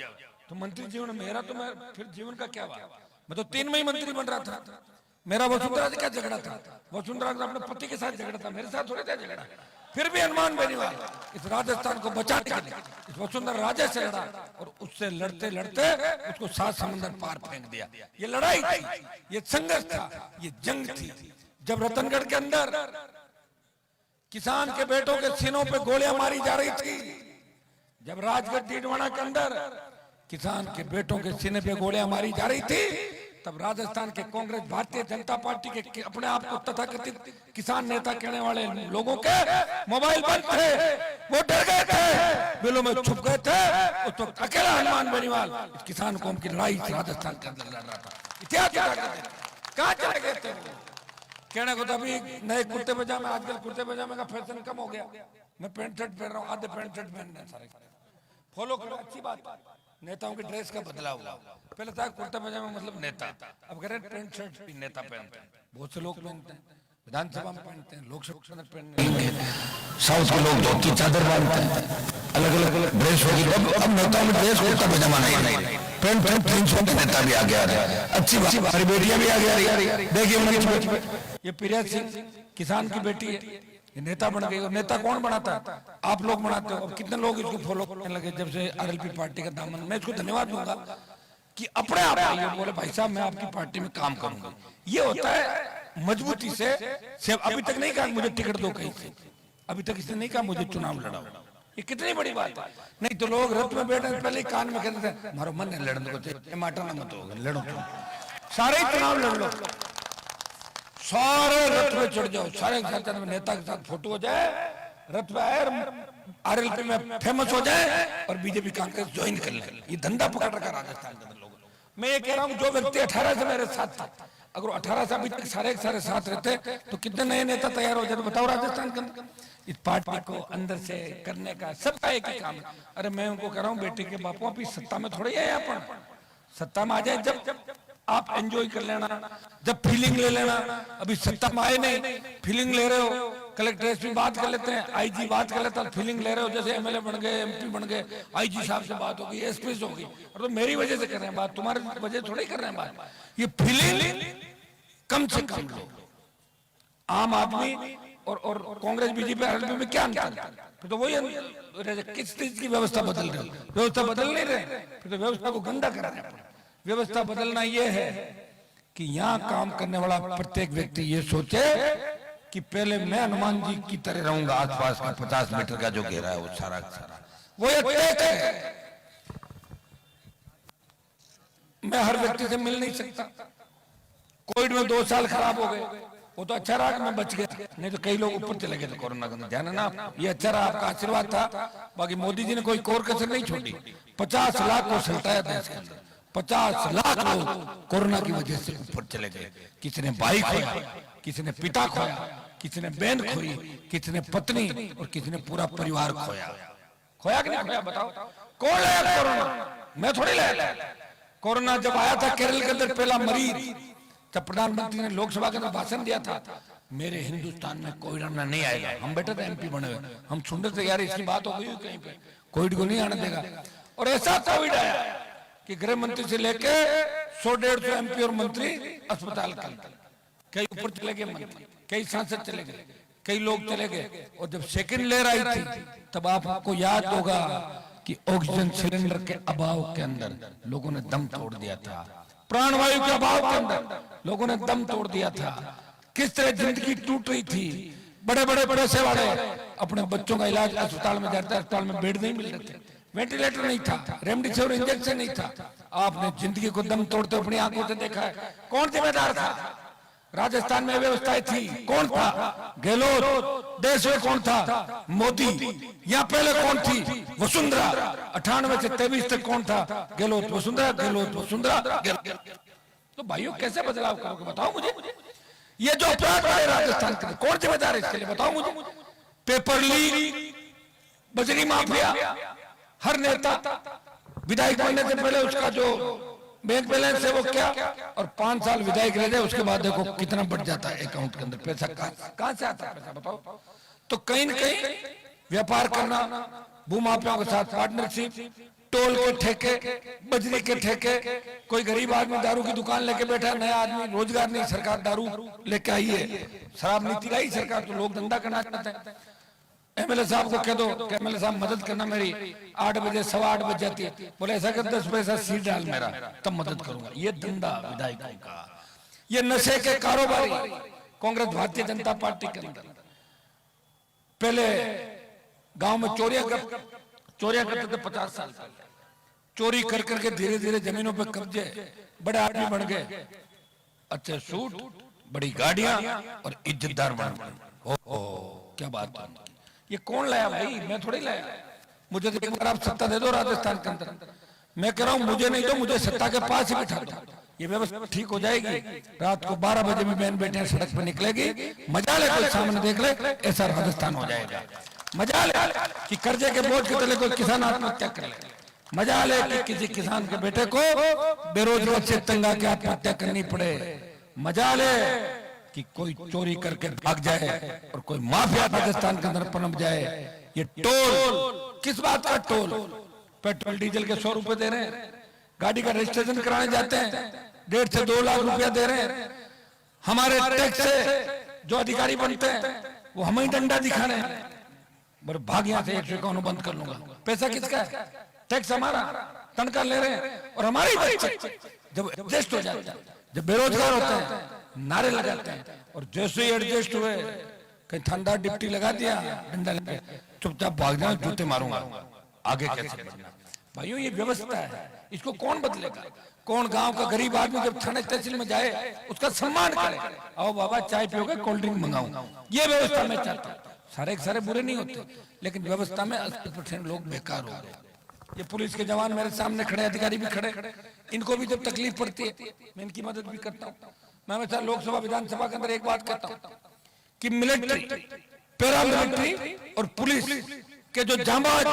तो मंत्री जीवन मेरा तो मैं फिर जीवन का क्या हुआ, मैं तो 3 में ही मंत्री बन रहा था। मेरा वसुंधरा से क्या झगड़ा था, वसुंधरा का अपने पति के साथ झगड़ा था, मेरे साथ थोड़ी था झगड़ा। फिर भी हनुमान बेनीवाल इस राजस्थान को बचाने के लिए इस वसुंधरा राजे से लड़ा, और उससे लड़ते लड़ते उसको 7 समंदर पार फेंक दिया। ये लड़ाई थी, ये संघर्ष था, ये जंग थी। जब रतनगढ़ के अंदर किसान के बेटों के सीनों पे गोलियां मारी जा रही थी, जब राजगढ़ डीडवाना के अंदर किसान के बेटों के सीने पे गोलियां मारी जा रही थी, तब राजस्थान के कांग्रेस, भारतीय जनता पार्टी के अपने आप को तथाकथित किसान नेता कहने वाले लोगों के मोबाइल बंद थे, वो डर गए थे, बिलों में छुप गए थे। उस तो अकेला हनुमान बेनीवाल इस किसान कौम की लड़ाई राजस्थान के अंदर लड़ रहा था। इतिहास कहाँ चले गए थे? कहने को तो अभी नए कुर्ते पजामे, आजकल कुर्ते पजामे का फैशन कम हो गया, मैं पैंट शर्ट पहन रहा हूँ, आधे पैंट शर्ट पहन रहे सारे, फॉलो करो, अच्छी बात। नेताओं की ड्रेस का बदलाव हुआ, पहले था कुर्ता पजामा मतलब नेता, अब कह रहे हैं पैंट शर्ट भी नेता पहनते हैं। बहुत से लोग पहनते हैं, विधानसभा में पहनते हैं, लोकसभा में पहनते हैं, साउथ के लोग धोती चादर बांधते हैं, अलग अलग ड्रेस होगी। अब नेताओं में ड्रेस कुर्ता पजामा नहीं, पैंट पैंट जींस के नेता भी आ गया है, अच्छी बात। हमारी बेटियां भी आ गया, देखिए ये प्रिया सिंह किसान की बेटी है, ये नेता बन गई। और नेता कौन बनाता है? आप लोग बनाते हो। अब कितने लोग इसको फॉलो करने लगे जब से आरएलपी पार्टी का दामन। मैं इसको धन्यवाद दूंगा कि अपने आप बोले भाई साहब मैं आपकी पार्टी में काम करूंगा। ये होता है मजबूती से। अभी तक नहीं कहा मुझे टिकट दो कहीं से, अभी तक इसने नहीं कहा मुझे चुनाव लड़ाओ, ये कितनी बड़ी बात है। नहीं तो लोग रथ में बैठे पहले कान में कहते थे हमारा मन है लड़ने को, टमाटर ना मत होगा, लड़ो तुम, सारे ही चुनाव लड़ लो, सारे रथ में चढ़ जाओ, सारे के साथ नेता के साथ फोटो हो जाए, रथ में आए, आरएलपी में फेमस हो जाए और बीजेपी कांग्रेस ज्वाइन कर ले। ये धंधा पकड़ रखा राजस्थान के लोगों ने। मैं ये कह रहा हूँ जो व्यक्ति 18 से मेरे साथ था, अगर 18 से अभी तक सारे के सारे साथ रहते तो कितने नए नेता तैयार हो जाते बताओ राजस्थान के अंदर। इस पार्टी को अंदर से करने का सबका एक ही काम है। अरे मैं उनको कह रहा हूँ बेटी के बापू अभी सत्ता में थोड़ी है, अपन सत्ता में आ जाए जब आप एंजॉय कर लेना, जब फीलिंग ले लेना। अभी सत्ता में आए नहीं, फीलिंग ले रहे हो, कलेक्टर एसपी बात कर लेते हैं, आईजी बात कर लेता है, फीलिंग ले रहे हो, जैसे एमएलए बन गए, एमपी बन गए, आईजी साहब से बात होगी, एसपी से होगी, और तो मेरी वजह से कर रहे हैं बात, तुम्हारी वजह थोड़ी कर रहे हैं बात। ये फीलिंग कम से कम लो। आम आदमी और कांग्रेस बीजेपी आरएलपी में क्या अंतर है? फिर तो वही किस चीज की व्यवस्था बदल रहे, व्यवस्था बदल नहीं रहे, फिर तो व्यवस्था को गंदा कर रहे हैं। व्यवस्था बदलना यह है कि यहाँ काम करने वाला प्रत्येक व्यक्ति ये सोचे कि पहले मैं हनुमान जी की तरह रहूंगा, आसपास का 50 मीटर का जो घेरा है वो सारा वो एक है। मैं हर व्यक्ति से मिल नहीं सकता। कोविड में 2 साल खराब हो गए, वो तो अच्छा रहा कि मैं बच गया, नहीं तो कई लोग ऊपर चले गए थे कोरोना का, ध्यान है ना आप? ये अच्छा रहा, आपका आशीर्वाद था। बाकी मोदी जी ने कोई कोर कसर नहीं छोड़ी, 50 लाख को सल्टाया देश के अंदर, 50 लाख लोग कोरोना की वजह से ऊपर चले गए। किसी ने भाई खोया, किसी ने पिता खोया, किसी ने बहन खोई, किसी ने पत्नी और किसी ने पूरा परिवार खोया। खोया कि नहीं खोया बताओ? कौन लाया कोरोना? मैं थोड़ी लाया। कोरोना जब आया था केरल के अंदर पहला मरीज, जब प्रधानमंत्री ने लोकसभा के अंदर भाषण दिया था, मेरे हिंदुस्तान में कोविड आना नहीं आएगा। हम बैठे थे एमपी बने हुए, हम सुन रहे थे यार इसकी बात हो गई कहीं पे, कोविड को नहीं आने देगा। और ऐसा कोविड आया कि गृह मंत्री से लेके 100-150 एमपी और मंत्री अस्पताल का, कई ऊपर चले गए मंत्री, कई सांसद चले गए, कई लोग चले गए। और जब सेकंड लेयर आई थी तब आपको याद होगा कि ऑक्सीजन सिलेंडर के अभाव के अंदर लोगों ने दम तोड़ दिया था, प्राणवायु के अभाव के अंदर लोगों ने दम तोड़ दिया था। किस तरह जिंदगी टूट रही थी। बड़े बड़े पैसे वाले अपने बच्चों का इलाज अस्पताल में जाते, अस्पताल में बेड नहीं मिल रहे थे, वेंटिलेटर नहीं था, रेमडेसिविर इंजेक्शन नहीं था। आपने जिंदगी को दम तोड़ते अपनी आंखों से देखा है। कौन जिम्मेदार था? राजस्थान में व्यवस्थाएं थी, कौन था? गहलोत। देश में कौन था? मोदी। यहाँ पहले कौन थी? वसुंधरा। 98 से 23 तक कौन था? गहलोत वसुंधरा, गहलोत वसुंधरा। तो भाइयों कैसे बदलाव करोगे बताओ मुझे? ये जो अपराध है राजस्थान के, कौन जिम्मेदार है इसके लिए बताओ मुझे? पेपर लीक, बजरी माफिया, हर नेता विधायक बनने से पहले उसका जो बैंक बैलेंस है वो क्या, और 5 साल विधायक रह जाए उसके बाद देखो कितना बढ़ जाता है अकाउंट के अंदर पैसा। कहां से आता है पैसा बताओ? तो कहीं न कहीं व्यापार करना, भूमाफियाओं के साथ पार्टनरशिप, टोल के ठेके, बजरी के ठेके, कोई गरीब आदमी दारू की दुकान लेके बैठा है, नया आदमी, रोजगार नहीं, सरकार दारू लेके आई है, शराब नीति लाई सरकार, तो लोग धंधा करना चाहते हैं। एमएलए साहब को कह दो कि एमएलए साहब मदद करना, मेरी 8 बजे 8:15 बज जाती है, बोले ऐसा कर 10 पैसा सीट डाल मेरा, तब मदद करूंगा। ये धंधा विधायकों का। ये नशे के कारोबारी कांग्रेस भारतीय जनता पार्टी के अंदर पहले गांव में चोरियां करते थे 50 साल पहले, चोरी कर करके धीरे धीरे जमीनों पर कब्जे, बड़े आदमी बन गए, अच्छे सूट, बड़ी गाड़ियां और इज्जतदार बन गए। ओ क्या बात है। ये कौन लाया भाई? मैं थोड़ी लाया। मुझे तो एक बार आप सत्ता दे दो राजस्थान के अंदर, मैं कह रहा हूं मुझे नहीं दो, मुझे सत्ता के पास ही बिठा दो, ये व्यवस्था ठीक हो जाएगी। रात को 12 बजे में बहन बेटियां सड़क पर निकलेगी, मजा ले, कोई सामने देख ले, ऐसा राजस्थान हो जाएगा। मजा ले कि कर्जे के बोझ के तले कोई किसान आत्महत्या कर ले, मजा ले कि किसी किसान के बेटे को बेरोजगार से तंग आके आत्महत्या करनी पड़े, मजा ले कि कोई चोरी करके भाग जाए और कोई माफिया राजस्थान के अंदर पनप जाए। ये टोल, किस बात का टोल? पेट्रोल डीजल के 100 रुपए दे रहे हैं, गाड़ी का रजिस्ट्रेशन कराने जाते हैं 1.5 से 2 लाख रुपया दे रहे हैं। हमारे टैक्स से जो अधिकारी बनते हैं वो हमें ही डंडा दिखा रहे हैं, बड़े भाग यहाँ से 151 बंद कर लूंगा। पैसा किसका है? टैक्स हमारा, तनख्वाह ले रहे हैं और हमारे ही बच्चे जब एडजस्ट हो जाते हैं, जब बेरोजगार होते हैं नारे लगाते हैं, और जैसे ही एडजस्ट हुए कहीं ठंडा डिप्टी लगा दिया, डंडा लगा, चुपचाप भाग जाओ, जूते मारूंगा, आगे कैसे बढ़ना। भाइयों ये व्यवस्था है, इसको कौन बदलेगा? कौन गांव का गरीब आदमी जब थाने तहसील में जाए उसका सम्मान करे, आओ बाबा चाय पियोगे, कोल्ड ड्रिंक मंगाऊं, ये व्यवस्था मैं चाहता हूँ। सारे के सारे बुरे नहीं होते, लेकिन व्यवस्था में 80% लोग बेकार हो गए। ये पुलिस के जवान मेरे सामने खड़े, अधिकारी भी खड़े, इनको भी जब तकलीफ पड़ती है मैं इनकी मदद भी करता हूँ। मैं हमेशा लोकसभा विधानसभा के अंदर एक बात कहता हूँ कि मिलिट्री, पैरामिलिट्री और पुलिस के जो जांबाज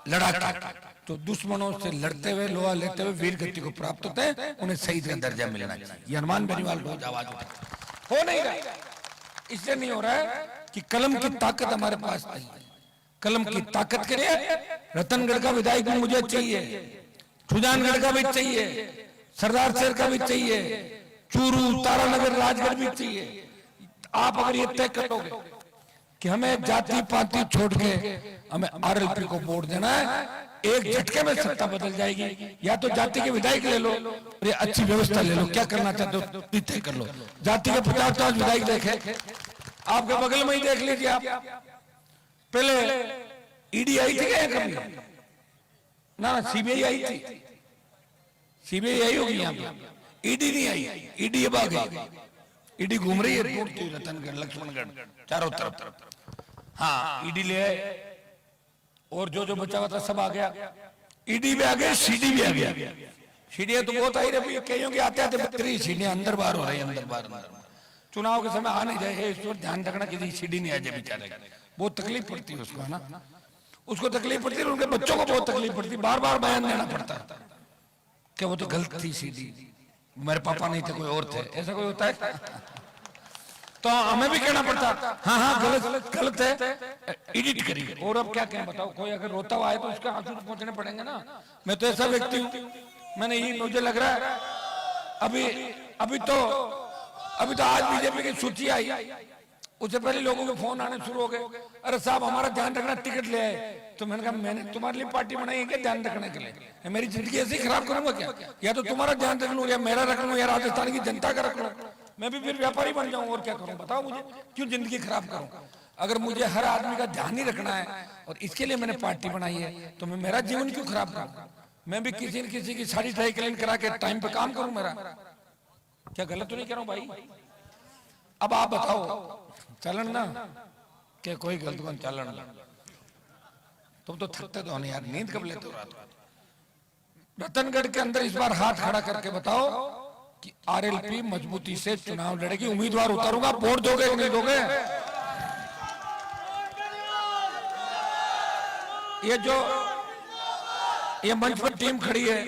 लड़ाका तो दुश्मनों से लड़ते हुए, लोहा लेते हुए वीर गति को प्राप्त होते हैं, उन्हें शहीद का दर्जा मिलना चाहिए। ये हनुमान बेनीवाल रोज आवाज उठाते, हो नहीं रहा, इसलिए नहीं हो रहा है कि कलम की ताकत हमारे पास नहीं है। कलम की ताकत के लिए रतनगढ़ का विधायक भी मुझे चाहिए, सुजानगढ़ का भी चाहिए, सरदार शहर का भी चाहिए, चूरू, तारानगर, राजगढ़ भी चाहिए। आप अगर ये तय करोगे कि हमें जाति पाति छोड़ के हमें आरएलपी को वोट देना है, एक झटके में सत्ता बदल जाएगी। या तो जाति के विधायक ले लो और ये अच्छी व्यवस्था ले लो, क्या करना चाहते हो तय कर लो। जाति के 50 विधायक देखे, आपके बगल में ही देख लीजिए आप, पहले ईडी आई थी क्या कभी? ना सीबीआई आई थी, सीबीआई आई होगी यहाँ पे, ईडी नहीं आई। ईडी अब आ गई, ईडी घूम रही है रतनगढ़, लक्ष्मणगढ़, चारों तरफ। हाँ ईडी ले आए और जो जो बचा हुआ था सब आ गया, ईडी भी आ गया, सीडी भी आ गया। सीढ़ियां तो बहुत आई रही, कईयों के आते आते 32 सीढ़ियां अंदर बाहर हो रही है, अंदर बाहर। चुनाव के समय आ नहीं जाए, इस पर ध्यान रखना कि सीढ़ी नहीं आ जाए बेचारे, बहुत तकलीफ पड़ती है उसको, है ना, उसको तकलीफ पड़ती है, उनके बच्चों को बहुत तकलीफ पड़ती है, बार बार बयान देना पड़ता है कि वो तो गलत थी सीढ़ी, मेरे पापा नहीं थे कोई और थे, ऐसा कोई होता है? तो हमें भी कहना पड़ता, हाँ हाँ गलत है, एडिट करिए। और अब क्या कहें बताओ, कोई अगर रोता हुआ है तो उसके आंसू पहुंचने पड़ेंगे ना। मैं तो ऐसा व्यक्ति हूँ, मैंने ये मुझे लग रहा है अभी तो आज बीजेपी की सूची आई, उससे पहले लोगों के फोन आने शुरू हो गए, अरे साहब हमारा ध्यान रखना, टिकट ले आए। तो मैंने कहा मैंने तुम्हारे लिए पार्टी बनाई है क्या ध्यान रखने के लिए? मेरी जिंदगी ऐसे ही खराब करूंगा क्या? या तो तुम्हारा ध्यान रख लूं, या मेरा रख लूं, या राजस्थान की जनता का रख लूं, मैं भी फिर व्यापारी बन जाऊं, और क्या करूं बताओ? मुझे क्यों जिंदगी खराब करूं? अगर मुझे हर आदमी का ध्यान ही रखना है और इसके लिए मैंने पार्टी बनाई है, तो मैं मेरा जीवन क्यों खराब करूं? मैं भी किसी न किसी की साड़ी टाई क्लीन करा के टाइम पे काम करूं, मेरा क्या गलत तो नहीं कर रहा हूं भाई? अब आप बताओ, चलन ना क्या कोई गलत कौन चलन ना? तुम तो थकते तो नहीं यार, नींद कब लेते हो रात को? रतनगढ़ के अंदर इस बार हाथ खड़ा करके बताओ कि आरएलपी मजबूती से चुनाव लड़ेगी, उम्मीदवार उतारूंगा, वोट दोगे कि नहीं दोगे? ये मंच पर टीम खड़ी है,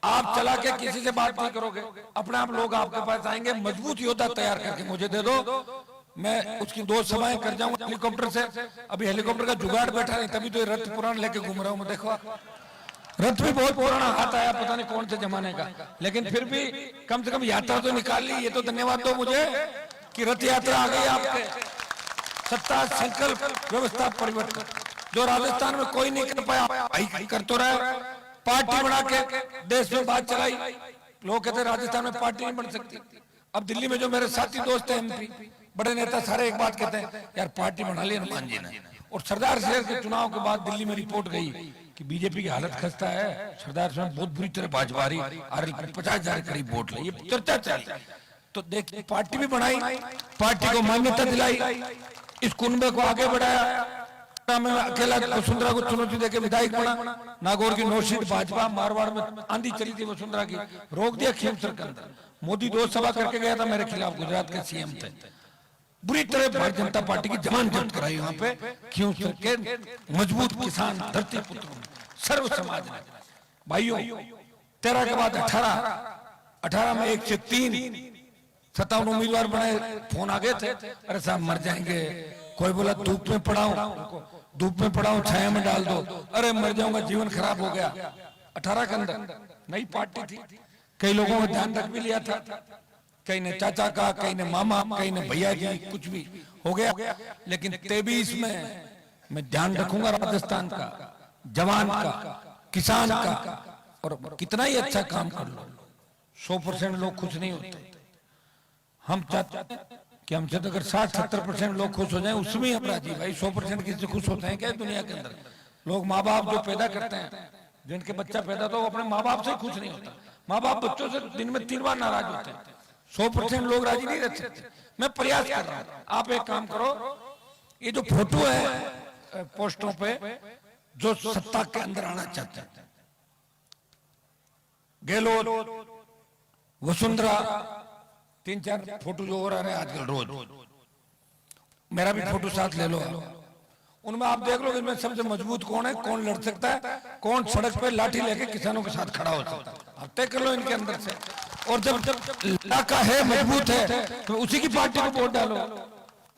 आप चला के किसी से बात नहीं करोगे, अपने आप लोग आपके पास आएंगे, मजबूत योद्धा तैयार करके मुझे दे दो, मैं उसकी 2 सभाएं कर जाऊंगा हेलीकॉप्टर से। अभी हेलीकॉप्टर का जुगाड़ बैठा नहीं, तभी तो रथ पुराना लेके घूम रहा हूं मैं। देखो रथ भी बहुत पुराना हाथ आया, पता नहीं कौन से जमाने का, लेकिन फिर भी कम से कम यात्रा तो निकाल ली। ये तो धन्यवाद दो मुझे कि रथ यात्रा आ गई आपके। सत्ता, संकल्प, व्यवस्था, परिवर्तन, जो राजस्थान में कोई नहीं कर पाया कर तो रहा। पार्टी बना के देश में बात चलाई, लोग कहते राजस्थान में पार्टी नहीं बन सकती। अब दिल्ली में जो मेरे साथी दोस्त हैं एमपी, बड़े नेता, सारे एक बात कहते हैं, यार पार्टी बना ली हनुमान जी ने। और सरदार शहर के चुनाव के बाद दिल्ली में रिपोर्ट गई कि बीजेपी की हालत खस्ता है, सरदार शहर बहुत बुरी तरह भाजपा रही, 50,000 करीब वोट ली, ये चर्चा चल। तो देखिए पार्टी भी बनाई, पार्टी को मान्यता दिलाई, इस कुनबे को आगे बढ़ाया। मैं अकेला वसुंधरा को चुनौती देके विधायक बना। नागौर की 9 सीट भाजपा, मारवाड़ में आंधी चली थी वसुंधरा की, रोक दिया खीमसर के अंदर। मोदी 2 सभा करके गया था मेरे खिलाफ, गुजरात के सीएम थे, बुरी तरह भारतीय जनता पार्टी की जमान जब्त कराई वहां पे खीमसर के मजबूत किसान धरती पुत्रों ने, सर्व समाज ने। भाइयों 13 के बाद 18 में 1 से 3 57 उम्मीदवार बने, फोन आ गए थे, अरे साहब मर जाएंगे, कोई बोला धूप में पड़ाऊं छाया में डाल दो, अरे मर जाऊंगा, जीवन खराब हो गया। 18 के अंदर नई पार्टी थी, कई लोगों ने ध्यान रख भी लिया था, कई ने चाचा का, कई ने मामा, कई ने भैया जी, कुछ भी हो गया। लेकिन 23 में मैं ध्यान रखूंगा राजस्थान का, जवान का, किसान का, और कितना ही अच्छा काम कर लो, 100% लोग खुश नहीं होते। हम चाहते कि हमसे तो अगर 60-70% लोग खुश हो जाएं उसमें ही हम राजी भाई। 100% किसी से खुश होते हैं क्या दुनिया के अंदर? लोग माँ बाप जो पैदा करते हैं, जिनके बच्चा पैदा तो वो अपने माँ बाप से खुश नहीं होता। माँ बाप बच्चों से दिन में 3 बार नाराज होते हैं। 100% लोग राजी नहीं रह सकते। मैं प्रयास कर रहा हूँ, आप एक काम करो, ये जो फोटो है पोस्टों पे जो सत्ता के अंदर आना चाहते हैं, गहलोत, वसुंधरा, 3-4 फोटो जो हो रहा है आजकल रोज, मेरा भी फोटो साथ ले लो। उनमें आप देख लो इनमें सबसे मजबूत कौन है, कौन लड़ सकता है, कौन सड़क पे लाठी लेके किसानों के साथ खड़ा हो सकता है, आप तय कर लो इनके अंदर से। और जब इलाका है मजबूत है तो उसी की पार्टी को वोट डालो।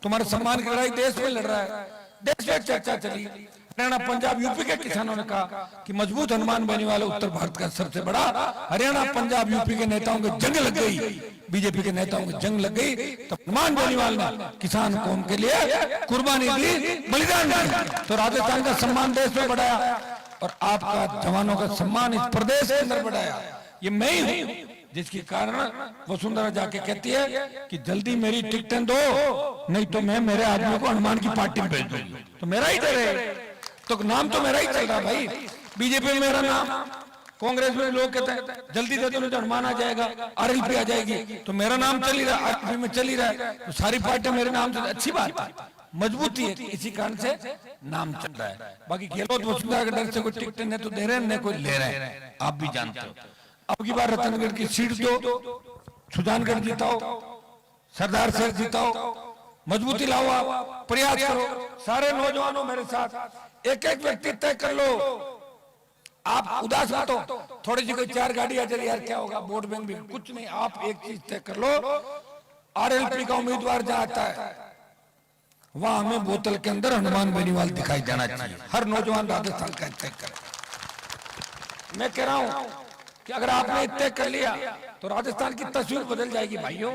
तुम्हारे सम्मान की लड़ाई देश में लड़ रहा है, देश में चर्चा चली। हरियाणा, पंजाब, यूपी के किसानों ने कहा कि मजबूत हनुमान बेनीवाल उत्तर भारत का सबसे बड़ा। हरियाणा, पंजाब, यूपी के नेताओं की जंग लग गई, बीजेपी के नेताओं की जंग लग गई, तो हनुमान बेनीवाल ने किसान कौम के लिए कुर्बानी दी, बलिदान दी, तो राजस्थान का सम्मान देश में बढ़ाया और आपका जवानों का सम्मान इस प्रदेश के अंदर बढ़ाया। ये मैं ही हूँ जिसके कारण वसुंधरा जाके कहती है कि जल्दी मेरी टिकटें दो, नहीं तो मैं मेरे आदमी को हनुमान की पार्टी में भेज दूंगी। तो मेरा ही दे रहे, तो नाम तो मेरा ही चल रहा भाई। बीजेपी में मेरा नाम, कांग्रेस में लोग कहते हैं जल्दी दे दो तो हनुमान आ जाएगा, आरएलपी आ जाएगी, तो मेरा नाम चल ही रहा, आरएलपी में चल ही रहा है, तो सारी पार्टियां मेरे नाम से, अच्छी बात है, मजबूती है, इसी कारण से नाम चल रहा है। बाकी गहलोत वसुंधरा के डर से कोई टिकट न तो दे रहे हैं न कोई ले रहे हैं, आप भी जानते हो। अब की बार रतनगढ़ की सीट दो, सुजानगढ़ जिताओ, सरदार शहर जिताओ, मजबूती लाओ, आप प्रयास करो। सारे नौजवानों मेरे साथ एक एक व्यक्ति तय कर लो, आप उदास मत हो, थोड़ी सी कोई 4 गाड़ी आ जाए यार क्या होगा, वोट बैंक भी कुछ नहीं, आप एक चीज तय कर लो, आरएलपी का उम्मीदवार जहां आता है वहां हमें बोतल के अंदर हनुमान बेनीवाल दिखाई देना चाहिए। हर नौजवान राजस्थान का तय करे। मैं कह रहा हूं कि अगर आपने तय कर लिया तो राजस्थान की तस्वीर बदल जाएगी भाइयों।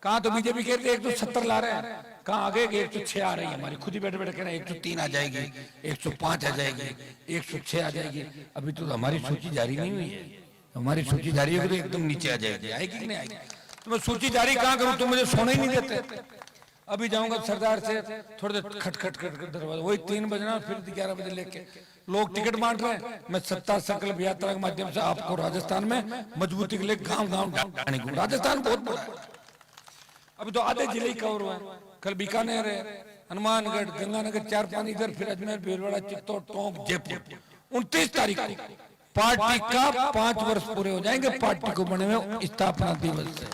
कहां तो बीजेपी कह रही है 170 ला रहे हैं, कहां आगे 106 आ रही है, हमारी खुद ही बैठे बैठे कह रहे हैं 103 आ जाएगी, 105 आ जाएगी, 106 आ जाएगी। अभी तो हमारी सूची जारी नहीं हुई है, हमारी सूची जारी होगी तो एकदम नीचे आ जाएगी, आएगी कि नहीं आएगी? तो मैं सूची जारी कहां करूं, तुम मुझे सोने ही नहीं देते। अभी जाऊंगा सरदार से, थोड़ी देर खट खट खट खट दरवाजा, वही 3 बजना, फिर 11 बजे लेके लोग टिकट बांट रहे हैं। मैं सत्ता संकल्प यात्रा के माध्यम से आपको राजस्थान में मजबूती के लिए गांव गांव राजस्थान बहुत बड़ा है, अभी तो आधे जिले ही कवर हुए, कल बीकानेर है, हनुमानगढ़, गंगानगर, 4-5 इधर, फिर अजमेर, भीलवाड़ा, चित्तौड़, टोंक, जयपुर। 29 तारीख को पार्टी का 5 वर्ष पूरे हो जाएंगे पार्टी को बने हुए स्थापना दिवस से।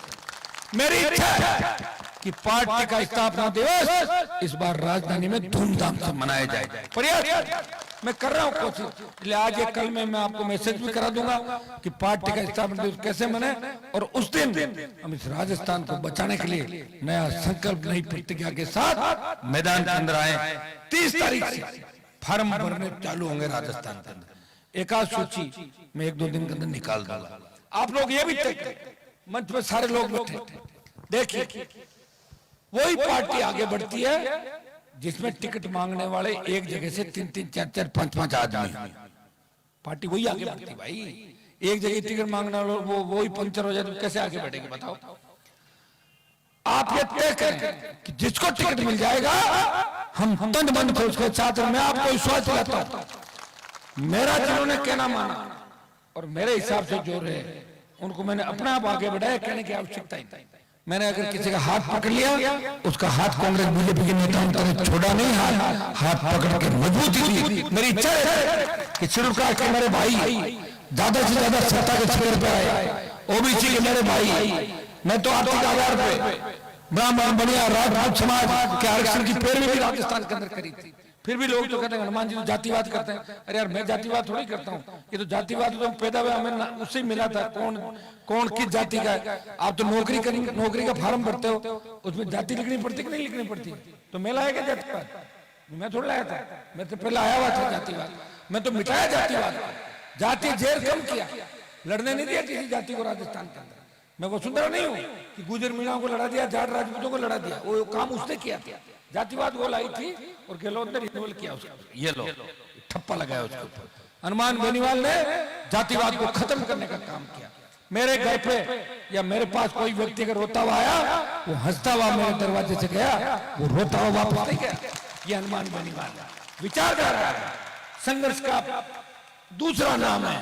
मेरी इच्छा है कि पार्टी का स्थापना दिवस इस बार राजधानी में धूमधाम से मनाया जाए। प्रयास मैं कर रहा हूं कोशिश, इसलिए आज या कल में मैं आपको मैसेज भी करा दूंगा कि पार्टी का स्थापना दिवस कैसे मने, और उस दिन हम इस राजस्थान को बचाने के लिए नया संकल्प, नई प्रतिज्ञा के साथ मैदान के अंदर आए। 30 तारीख से फॉर्म भरने चालू होंगे राजस्थान के अंदर। एकाध सूची मैं 1-2 दिन के अंदर निकाल दूंगा। आप लोग ये भी तय करें, मंच में सारे लोग बैठे, देखिए वही पार्टी आगे बढ़ती है जिसमें टिकट मांगने वाले एक जगह से 3-3, 4-4, 5-5 आदमी, पार्टी वही आगे बढ़ती भाई। एक जगह टिकट मांगने वाले वो वही पंक्चर हो जाए तो कैसे आगे बढ़ेगी बताओ? आप ये तय करें कि जिसको टिकट मिल जाएगा हम तन मन से उसके साथ। मैं आपको विश्वास दिलाता हूं, मेरा जिन्होंने कहना माना और मेरे हिसाब से जो रहे उनको मैंने अपने आप आगे बढ़ाया, कहने की आवश्यकता ही नहीं। मैंने अगर किसी का हाथ पकड़ लिया, उसका हाथ कांग्रेस बीजेपी के नेताओं ने छोड़ा नहीं, हाथ पकड़ के मजबूती दी। मेरी इच्छा है कि शुरू का मेरे भाई ज्यादा से ज्यादा सत्ता के शिखर पे आए, ओबीसी के मेरे भाई। मैं तो आर्थिक आधार पे ब्राह्मण, बनिया, राजपूत समाज के आरक्षण की पैरवी भी राजस्थान के अंदर करी थी। फिर भी लोग तो कहते हैं हनुमान जी तो जातिवाद करते हैं। अरे यार मैं जातिवाद थोड़ी करता हूँ, ये तो जातिवाद तो पैदा हुआ हमें उससे मिला था, कौन किस जाति का है। आप तो नौकरी का फार्म भरते हो, उसमें जाति लिखनी पड़ती कि नहीं लिखनी पड़ती? तो मैं लाया क्या जातिवाद? मैं थोड़ा लाया था, मैं तो पहले आया हुआ था जातिवाद, मैं तो मिटाया जातिवाद, जाति जेर कम किया, लड़ने नहीं दिया किसी जाति को राजस्थान के अंदर। मैं वसुंधरा नहीं हूँ कि गुजर मीणाओं को लड़ा दिया, जाट राजपूतों को लड़ा दिया, वो काम उसने किया था। जातिवाद वो लाई थी और गहलोत ने रिन्यूअल किया उसको, ये लो ठप्पा लगाया उसके ऊपर। हनुमान बेनीवाल ने जातिवाद को खत्म करने का काम किया। मेरे घर पे या मेरे पास कोई व्यक्ति अगर रोता हुआ आया, वो हंसता हुआ मेरे दरवाजे से गया, वो रोता हुआ वापस नहीं गया। ये हनुमान बेनीवाल विचारधारा है, संघर्ष का दूसरा नाम है।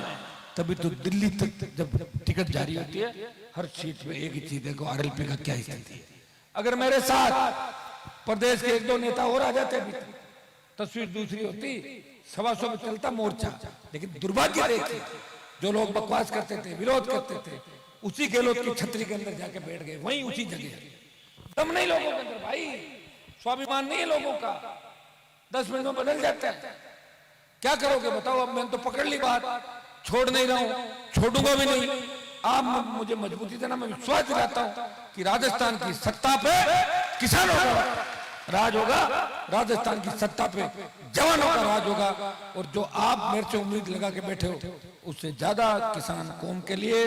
तभी तो दिल्ली तक जब टिकट जारी होती है, हर सीट पे एक ही चीज देखो, आरएलपी का क्या स्थिति है। अगर मेरे साथ प्रदेश के 1-2 नेता और आ जाते भी, तस्वीर दूसरी होती, 125 में चलता मोर्चा। लेकिन दुर्भाग्य देखिए, जो लोग बकवास करते थे, विरोध करते थे, उसी गहलोत की छतरी के अंदर जाके बैठ गए, वहीं उसी जगह। दम नहीं लोगों के अंदर भाई, स्वाभिमान नहीं है लोगों का, 10 मिनट में बदल जाता है। क्या करोगे बताओ? अब मैंने तो पकड़ ली बात, छोड़ नहीं रहा हूं, छोड़ूंगा भी नहीं। आप मुझे मजबूती देना, मैं विश्वास दिलाता हूं कि राजस्थान की सत्ता पे किसानों का राज होगा, राजस्थान की सत्ता पे जवानों का राज होगा। और जो आप मेरे से उम्मीद लगा के बैठे हो, उससे ज्यादा किसान कौम के लिए,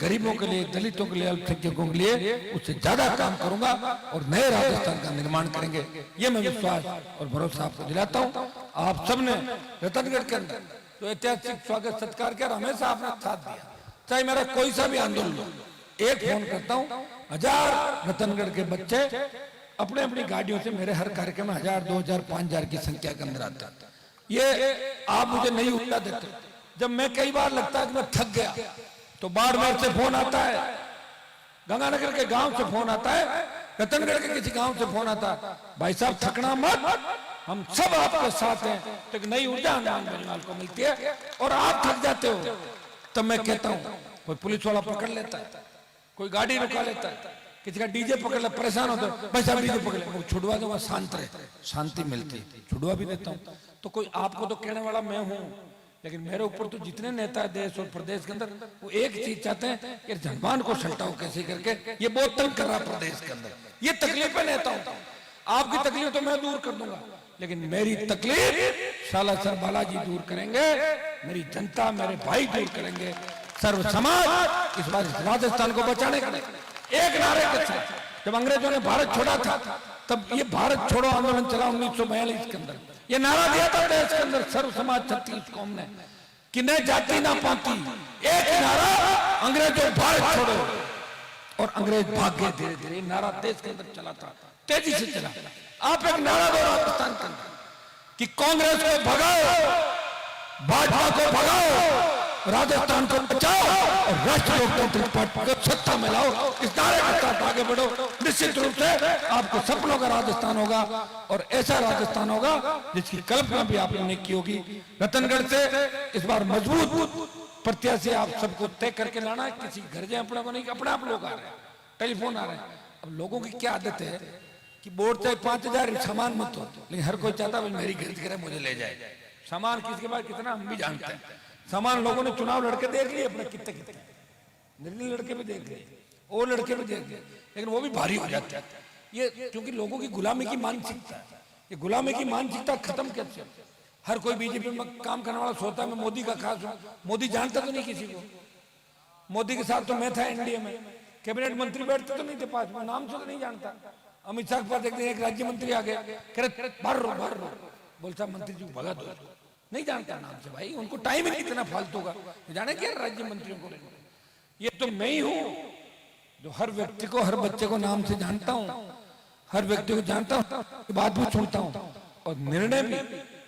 गरीबों के लिए, दलितों के लिए, अल्पसंख्यकों के लिए उससे ज्यादा काम करूंगा और नए राजस्थान का निर्माण करेंगे। ये मैं विश्वास और भरोसा आपको दिलाता हूं। आप सबने रतनगढ़ के अंदर तो ऐतिहासिक स्वागत सत्कार किया, हमेशा आपने साथ दिया, चाहे मेरा कोई सा भी आंदोलन हो। एक फोन करता हूं, 1000 रतनगढ़ के बच्चे अपने अपनी गाड़ियों से मेरे हर कार्यक्रम में 1000, 2000, 5000 की संख्या के अंदर आता। ये आप मुझे नहीं ऊर्जा देते। जब मैं कई बार लगता है कि मैं थक गया, तो बाड़मेर से फोन आता है, गंगानगर के गांव से फोन आता है, रतनगढ़ के किसी गांव से फोन आता है, भाई साहब थकना मत, हम सब आपके साथ हैं। तो एक नई ऊर्जा हनुमान बेनीवाल को मिलती है। और आप थक जाते हो, तब मैं कहता हूँ, कोई पुलिस वाला पकड़ लेता है, कोई गाड़ी रुका लेता है, किसी का डीजे पकड़ ले, परेशान होता है, भाई साहब डीजे पकड़ ले, वो छुड़वा दूंगा, शांत रहे, शांति मिलती, छुड़वा भी देता हूँ। तो कोई आपको तो कहने वाला मैं हूँ, लेकिन मेरे ऊपर तो जितने नेता है देश और प्रदेश के अंदर, वो एक चीज चाहते हैं कि हनुमान को सल्टाओ कैसे करके। ये बहुत तंग कर रहा है प्रदेश के अंदर, ये तकलीफ है नेताओं। आपकी तकलीफ तो मैं दूर कर दूंगा, लेकिन मेरी तकलीफ सालासर बालाजी दूर करेंगे, मेरी जनता, मेरे भाई दूर करेंगे, सर्व समाज इस बार राजस्थान को बचाने के लिए एक नारे के साथ। जब अंग्रेजों ने भारत छोड़ा था, तब ये भारत छोड़ो आंदोलन चला 1942 के अंदर। ये नारा दिया था देश के अंदर सर्व समाज 36 कौम ने कि न जाति ना पाती, एक नारा, अंग्रेजों भारत छोड़ो। और अंग्रेज भाग गए धीरे धीरे। नारा देश के अंदर चला था, तेजी से चला। आप एक नारा दो राजस्थान के अंदर कि कांग्रेस को भगाओ, भाजपा को भगाओ, राजस्थान को बचाओ और राष्ट्रीय लोकतांत्रिक पार्टी को सत्ता में लाओ। इस नारे के साथ आगे बढ़ो। निश्चित रूप से आपको सपनों का राजस्थान होगा और ऐसा राजस्थान होगा जिसकी कल्पना भी आपने नहीं की होगी। रतनगढ़ से इस बार मजबूत प्रत्याशी आप सबको तय करके लाना है। किसी घर जाए अपना को नहीं, अपने आप लोग आ रहे हैं, टेलीफोन आ रहे हैं। अब लोगों की क्या आदत है कि वोट चाहे 5000 सामान मत हो, लेकिन हर कोई चाहता है मेरी खरीद करे, मुझे ले जाए। सामान किसके पास कितना हम भी जानते हैं। सामान लोगों ने चुनाव लड़के देख लिए अपने कितने कितने, निर्णय लड़के भी देख लिए, वो लड़के भी देख लिए, लेकिन वो भी भारी हो जाते हैं। ये क्योंकि लोगों की गुलामी की मानसिकता है। ये गुलामी की मानसिकता खत्म कैसे? हर कोई बीजेपी में काम करने वाला सोचता है मैं मोदी का खास हूं। मोदी जानता तो नहीं किसी को। मोदी के साथ तो मैं था एनडीए में, कैबिनेट मंत्री बैठते तो नहीं थे पास में, नाम से तो नहीं जानता। अमित शाह के पास देखते एक राज्य मंत्री आ गया, कह रहे बाहर रो, बोलता मंत्री जी भगा दो, नहीं जानता नाम से। भाई उनको टाइम ही नहीं इतना फालतू का, जाने क्या राज्य मंत्रियों को। ये तो मैं ही हूं जो हर व्यक्ति को, हर बच्चे को नाम से जानता हूं, हर व्यक्ति को जानता हूं, बात भी सुनता हूं और निर्णय भी।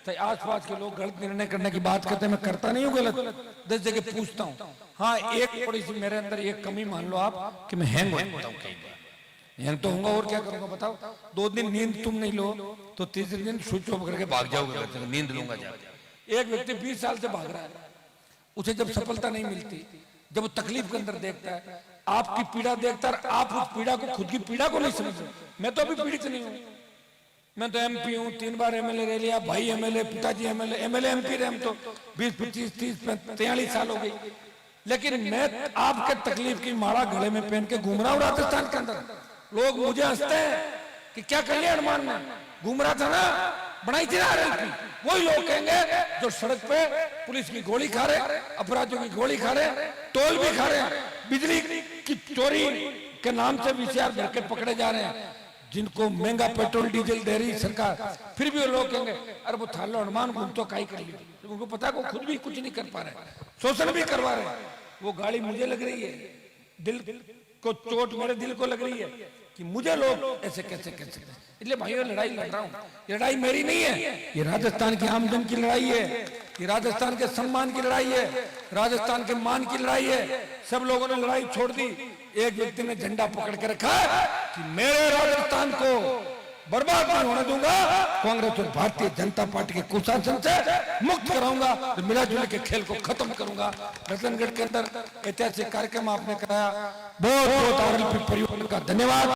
तो आसपास के लोग गलत निर्णय करने की बात करते हैं, मैं करता नहीं हूं गलत, 10 जगह पूछता हूं। हाँ, एक थोड़ी सी मेरे अंदर एक कमी मान लो आप कि मैं हैंग होता हूं कई बार। हैंग तो होगा और क्या करूंगा बताओ। 2 दिन नींद तुम नहीं लो तो तीसरे दिन स्विच ऑफ करके भाग जाओगे, नींद लूंगा जाके। एक व्यक्ति 20 साल से भाग रहा है, उसे जब सफलता नहीं मिलती, जब वो तकलीफ के अंदर देखता है, आपकी पीड़ा देखता है, आप उस पीड़ा को, खुद की पीड़ा को नहीं समझते। मैं तो अभी पीड़ित नहीं हूं, मैं तो एमपी हूं, 3 बार एमएलए रह लिया, भाई एमएलए, पिताजी एमएलए, एमपी रहे हम तो 20, 25, 30, 43 साल हो गई। लेकिन मैं आपके तकलीफ की माला गले में पहन के घूम रहा हूं राजस्थान के अंदर। लोग मुझे हंसते हैं कि क्या कर लिया हनुमान में, घूम रहा था ना, बनाई थी ना आरएलपी। वही लोग कहेंगे जो सड़क पे पुलिस की गोली खा रहे, अपराधियों की गोली खा रहे, टोल भी खा रहे, बिजली की चोरी के नाम से वीसीआर भर के पकड़े जा रहे हैं, जिनको महंगा पेट्रोल डीजल दे रही सरकार, फिर भी वो लोग कहेंगे अरे वो थालो हनुमान घूम तो काई कर ली। उनको पता है वो खुद भी कुछ नहीं कर पा रहे, शोषण भी करवा रहे, वो गाली मुझे लग रही है, दिल को चोट मेरे दिल को लग रही है कि मुझे लोग ऐसे कैसे कह सकते हैं। इसलिए भाइयों लड़ाई लड़ रहा हूं, ये लड़ाई मेरी नहीं है, ये राजस्थान की आमदन की लड़ाई है, ये राजस्थान के सम्मान की लड़ाई है, राजस्थान के मान की लड़ाई है। सब लोगों ने लड़ाई छोड़ दी, एक व्यक्ति ने झंडा पकड़ के रखा है कि मेरे राजस्थान को बर्बाद नहीं होने दूंगा, कांग्रेस और भारतीय जनता पार्टी के कुशासन से मुक्त कराऊंगा, तो मिला जुले के खेल को खत्म करूंगा। रतनगढ़ के अंदर ऐतिहासिक कार्यक्रम आपने कराया, बहुत बहुत आरएलपी परिवार का धन्यवाद।